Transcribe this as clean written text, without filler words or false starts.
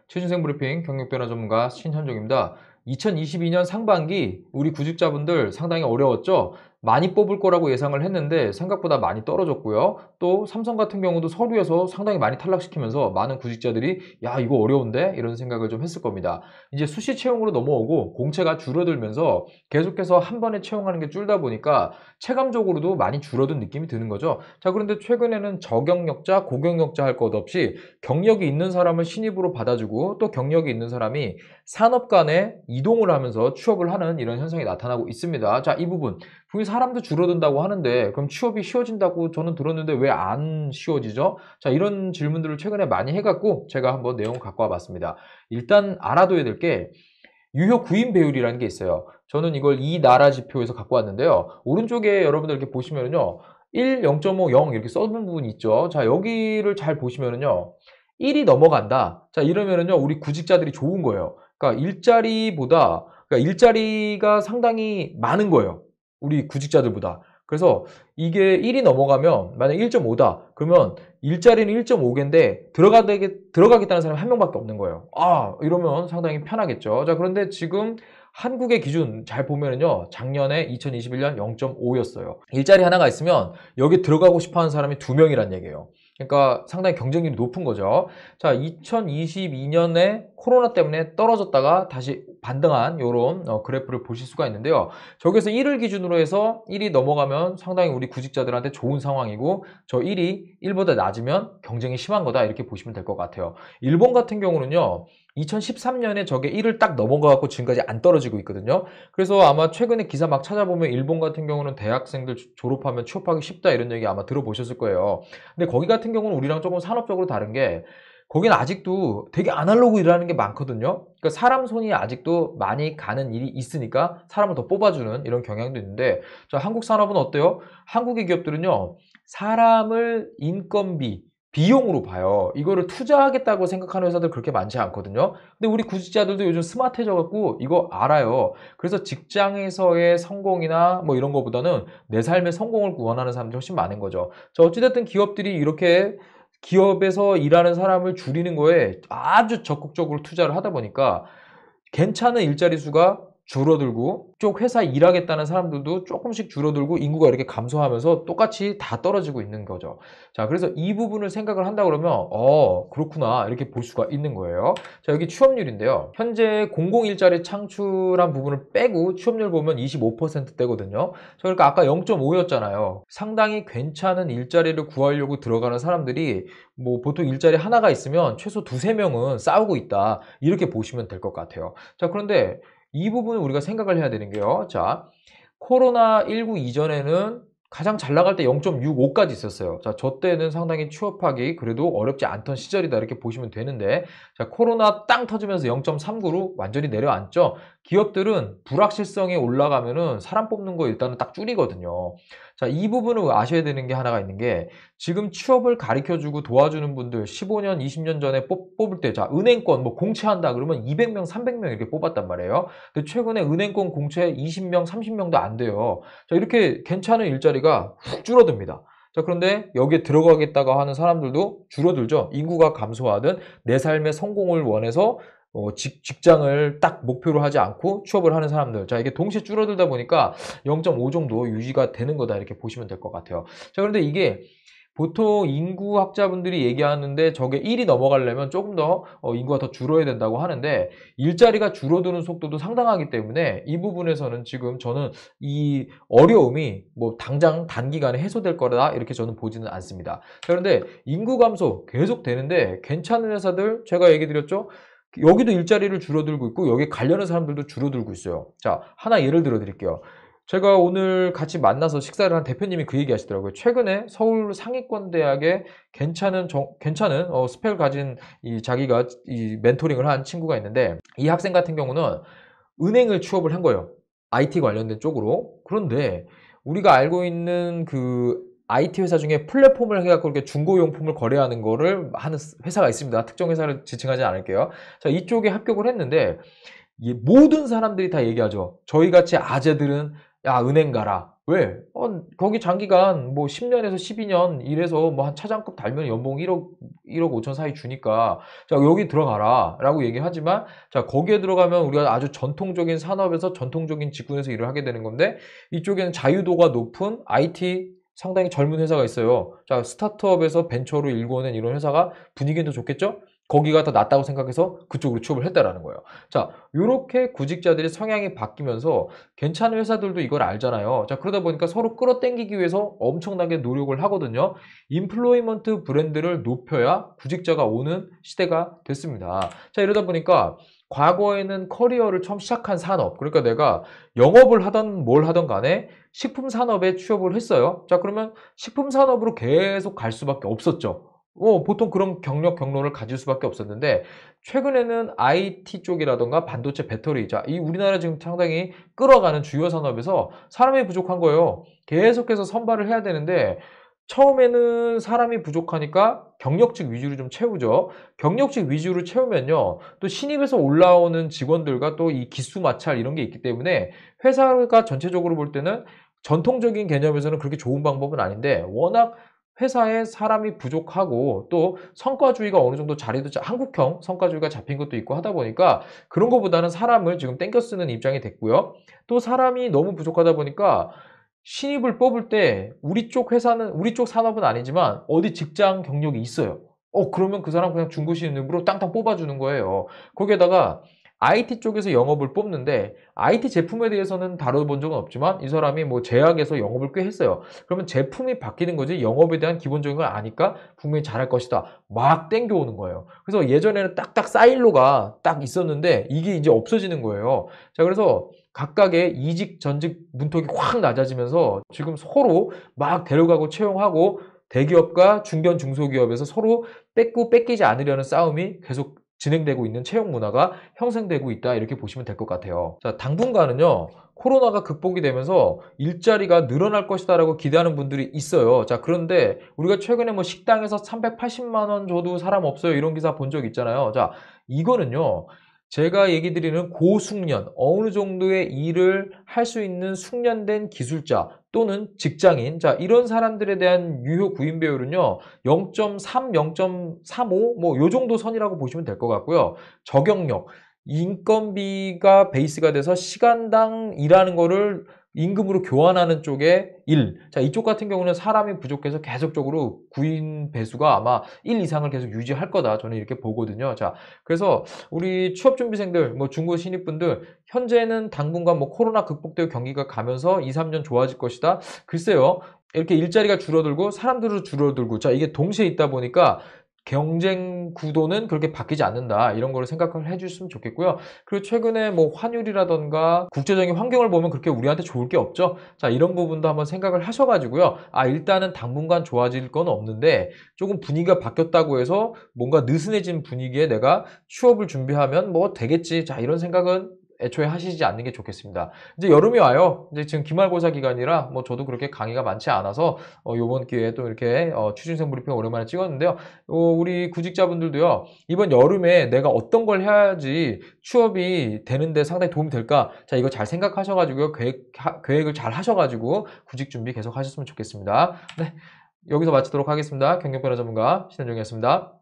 취준생 브리핑 경력변화 전문가 신현종입니다. 2022년 상반기 우리 구직자분들 상당히 어려웠죠? 많이 뽑을 거라고 예상을 했는데 생각보다 많이 떨어졌고요. 또 삼성 같은 경우도 서류에서 상당히 많이 탈락시키면서 많은 구직자들이 야, 이거 어려운데? 이런 생각을 좀 했을 겁니다. 이제 수시 채용으로 넘어오고 공채가 줄어들면서 계속해서 한 번에 채용하는 게 줄다 보니까 체감적으로도 많이 줄어든 느낌이 드는 거죠. 자, 그런데 최근에는 저경력자, 고경력자 할 것 없이 경력이 있는 사람을 신입으로 받아주고 또 경력이 있는 사람이 산업 간에 이동을 하면서 취업을 하는 이런 현상이 나타나고 있습니다. 자, 이 부분 분명히 사람도 줄어든다고 하는데 그럼 취업이 쉬워진다고 저는 들었는데 왜 안 쉬워지죠? 자, 이런 질문들을 최근에 많이 해갖고 제가 한번 내용을 갖고 와봤습니다. 일단 알아둬야 될 게 유효 구인 배율이라는 게 있어요. 저는 이걸 이 나라 지표에서 갖고 왔는데요. 오른쪽에 여러분들 이렇게 보시면은요. 1, 0.5, 0 이렇게 써둔 부분이 있죠. 자, 여기를 잘 보시면은요. 1이 넘어간다. 자, 이러면은요. 우리 구직자들이 좋은 거예요. 그러니까 일자리가 상당히 많은 거예요. 우리 구직자들보다. 그래서 이게 1이 넘어가면 만약 1.5다. 그러면 일자리는 1.5개인데 들어가겠다는 사람이 한 명밖에 없는 거예요. 아, 이러면 상당히 편하겠죠. 자, 그런데 지금 한국의 기준 잘 보면은요. 작년에 2021년 0.5였어요. 일자리 하나가 있으면 여기 들어가고 싶어 하는 사람이 2명이란 얘기예요. 그러니까 상당히 경쟁률이 높은 거죠. 자, 2022년에 코로나 때문에 떨어졌다가 다시 반등한 이런 그래프를 보실 수가 있는데요. 저기서 1을 기준으로 해서 1이 넘어가면 상당히 우리 구직자들한테 좋은 상황이고 저 1이 1보다 낮으면 경쟁이 심한 거다 이렇게 보시면 될 것 같아요. 일본 같은 경우는요. 2013년에 저게 1을 딱 넘어가고 지금까지 안 떨어지고 있거든요. 그래서 아마 최근에 기사 막 찾아보면 일본 같은 경우는 대학생들 졸업하면 취업하기 쉽다 이런 얘기 아마 들어보셨을 거예요. 근데 거기 같은 경우는 우리랑 조금 산업적으로 다른 게 거기는 아직도 되게 아날로그 일하는 게 많거든요. 그러니까 사람 손이 아직도 많이 가는 일이 있으니까 사람을 더 뽑아주는 이런 경향도 있는데 자, 한국 산업은 어때요? 한국의 기업들은요. 사람을 인건비 비용으로 봐요. 이거를 투자하겠다고 생각하는 회사들 그렇게 많지 않거든요. 근데 우리 구직자들도 요즘 스마트해져 갖고 이거 알아요. 그래서 직장에서의 성공이나 뭐 이런 거보다는 내 삶의 성공을 원하는 사람들이 훨씬 많은 거죠. 자, 어찌됐든 기업들이 이렇게 기업에서 일하는 사람을 줄이는 거에 아주 적극적으로 투자를 하다 보니까 괜찮은 일자리 수가 줄어들고 쪽 회사에 일하겠다는 사람들도 조금씩 줄어들고 인구가 이렇게 감소하면서 똑같이 다 떨어지고 있는 거죠. 자, 그래서 이 부분을 생각을 한다 그러면 그렇구나 이렇게 볼 수가 있는 거예요. 자, 여기 취업률인데요. 현재 공공 일자리 창출한 부분을 빼고 취업률 보면 25%대거든요. 그러니까 아까 0.5였잖아요. 상당히 괜찮은 일자리를 구하려고 들어가는 사람들이 뭐 보통 일자리 하나가 있으면 최소 두세 명은 싸우고 있다. 이렇게 보시면 될 것 같아요. 자, 그런데 이 부분을 우리가 생각을 해야 되는 게요. 자, 코로나19 이전에는 가장 잘 나갈 때 0.65까지 있었어요. 자, 저 때는 상당히 취업하기 그래도 어렵지 않던 시절이다 이렇게 보시면 되는데 자, 코로나 땅 터지면서 0.39로 완전히 내려앉죠. 기업들은 불확실성이 올라가면은 사람 뽑는 거 일단은 딱 줄이거든요. 자, 이 부분을 아셔야 되는 게 하나가 있는 게 지금 취업을 가르쳐주고 도와주는 분들 15년, 20년 전에 뽑을 때 자, 은행권 뭐 공채한다 그러면 200명, 300명 이렇게 뽑았단 말이에요. 근데 최근에 은행권 공채 20명, 30명도 안 돼요. 자, 이렇게 괜찮은 일자리가 훅 줄어듭니다. 자, 그런데 여기에 들어가겠다고 하는 사람들도 줄어들죠. 인구가 감소하든 내 삶의 성공을 원해서 직장을 딱 목표로 하지 않고 취업을 하는 사람들. 자, 이게 동시에 줄어들다 보니까 0.5 정도 유지가 되는 거다. 이렇게 보시면 될 것 같아요. 자, 그런데 이게 보통 인구학자분들이 얘기하는데 저게 1이 넘어가려면 조금 더 인구가 더 줄어야 된다고 하는데 일자리가 줄어드는 속도도 상당하기 때문에 이 부분에서는 지금 저는 이 어려움이 뭐 당장 단기간에 해소될 거다 이렇게 저는 보지는 않습니다. 자, 그런데 인구 감소 계속 되는데 괜찮은 회사들 제가 얘기 드렸죠? 여기도 일자리를 줄어들고 있고 여기 가려는 사람들도 줄어들고 있어요. 자, 하나 예를 들어 드릴게요. 제가 오늘 같이 만나서 식사를 한 대표님이 그 얘기 하시더라고요. 최근에 서울 상위권 대학에 괜찮은 스펙을 가진 자기가 멘토링을 한 친구가 있는데 이 학생 같은 경우는 은행을 취업을 한 거예요. IT 관련된 쪽으로. 그런데 우리가 알고 있는 그 IT 회사 중에 플랫폼을 해갖고 이렇게 중고용품을 거래하는 거를 하는 회사가 있습니다. 특정 회사를 지칭하지 않을게요. 자, 이쪽에 합격을 했는데 모든 사람들이 다 얘기하죠. 저희 같이 아재들은 야, 은행 가라. 왜? 거기 장기간 뭐 10년에서 12년 일해서 뭐 한 차장급 달면 연봉 1억 5천 사이 주니까 자, 여기 들어가라 라고 얘기하지만 자, 거기에 들어가면 우리가 아주 전통적인 산업에서 전통적인 직군에서 일을 하게 되는 건데 이쪽에는 자유도가 높은 IT 상당히 젊은 회사가 있어요. 자, 스타트업에서 벤처로 일궈낸 이런 회사가 분위기는 더 좋겠죠? 거기가 더 낫다고 생각해서 그쪽으로 취업을 했다라는 거예요. 자, 요렇게 구직자들의 성향이 바뀌면서 괜찮은 회사들도 이걸 알잖아요. 자, 그러다 보니까 서로 끌어당기기 위해서 엄청나게 노력을 하거든요. 인플로이먼트 브랜드를 높여야 구직자가 오는 시대가 됐습니다. 자, 이러다 보니까 과거에는 커리어를 처음 시작한 산업, 그러니까 내가 영업을 하던 뭘 하던 간에 식품 산업에 취업을 했어요. 자, 그러면 식품 산업으로 계속 갈 수밖에 없었죠. 보통 그런 경로를 가질 수밖에 없었는데, 최근에는 IT 쪽이라던가 반도체 배터리, 자, 이 우리나라 지금 상당히 끌어가는 주요 산업에서 사람이 부족한 거예요. 계속해서 선발을 해야 되는데, 처음에는 사람이 부족하니까 경력직 위주로 좀 채우죠. 경력직 위주로 채우면요, 또 신입에서 올라오는 직원들과 또 이 기수 마찰 이런 게 있기 때문에 회사가 전체적으로 볼 때는 전통적인 개념에서는 그렇게 좋은 방법은 아닌데 워낙 회사에 사람이 부족하고 또 성과주의가 어느 정도 한국형 성과주의가 잡힌 것도 있고 하다 보니까 그런 것보다는 사람을 지금 땡겨 쓰는 입장이 됐고요. 또 사람이 너무 부족하다 보니까 신입을 뽑을 때 우리 쪽 산업은 아니지만 어디 직장 경력이 있어요. 그러면 그 사람 그냥 중고 신입으로 땅땅 뽑아주는 거예요. 거기에다가 IT 쪽에서 영업을 뽑는데 IT 제품에 대해서는 다뤄본 적은 없지만 이 사람이 뭐 제약에서 영업을 꽤 했어요. 그러면 제품이 바뀌는 거지 영업에 대한 기본적인 걸 아니까 분명히 잘할 것이다. 막 땡겨오는 거예요. 그래서 예전에는 딱딱 사일로가 딱 있었는데 이게 이제 없어지는 거예요. 자, 그래서 각각의 이직, 전직 문턱이 확 낮아지면서 지금 서로 막 데려가고 채용하고 대기업과 중견, 중소기업에서 서로 뺏고 뺏기지 않으려는 싸움이 계속 진행되고 있는 채용 문화가 형성되고 있다 이렇게 보시면 될 것 같아요. 자, 당분간은요 코로나가 극복이 되면서 일자리가 늘어날 것이다라고 기대하는 분들이 있어요. 자, 그런데 우리가 최근에 뭐 식당에서 380만 원 줘도 사람 없어요 이런 기사 본 적 있잖아요. 자, 이거는요 제가 얘기 드리는 고숙련, 어느 정도의 일을 할 수 있는 숙련된 기술자 또는 직장인, 자, 이런 사람들에 대한 유효 구인 배율은요, 0.3, 0.35, 뭐, 요 정도 선이라고 보시면 될 것 같고요. 적용력, 인건비가 베이스가 돼서 시간당 일하는 거를 임금으로 교환하는 쪽의 일. 자, 이쪽 같은 경우는 사람이 부족해서 계속적으로 구인 배수가 아마 1 이상을 계속 유지할 거다. 저는 이렇게 보거든요. 자, 그래서 우리 취업준비생들, 뭐 중고 신입분들, 현재는 당분간 뭐 코로나 극복되고 경기가 가면서 2, 3년 좋아질 것이다. 글쎄요. 이렇게 일자리가 줄어들고 사람들도 줄어들고 자, 이게 동시에 있다 보니까 경쟁 구도는 그렇게 바뀌지 않는다. 이런 거를 생각을 해주셨으면 좋겠고요. 그리고 최근에 뭐 환율이라던가 국제적인 환경을 보면 그렇게 우리한테 좋을 게 없죠. 자, 이런 부분도 한번 생각을 하셔가지고요. 일단은 당분간 좋아질 건 없는데 조금 분위기가 바뀌었다고 해서 뭔가 느슨해진 분위기에 내가 취업을 준비하면 뭐 되겠지. 자, 이런 생각은 애초에 하시지 않는 게 좋겠습니다. 이제 여름이 와요. 이제 지금 기말고사 기간이라 뭐 저도 그렇게 강의가 많지 않아서 요번 기회에 또 이렇게 취준생 브리핑 오랜만에 찍었는데요. 우리 구직자분들도요. 이번 여름에 내가 어떤 걸 해야지 취업이 되는데 상당히 도움이 될까? 자, 이거 잘 생각하셔가지고요. 계획을 잘 하셔가지고 구직 준비 계속 하셨으면 좋겠습니다. 네, 여기서 마치도록 하겠습니다. 경영변화 전문가 신현종이었습니다.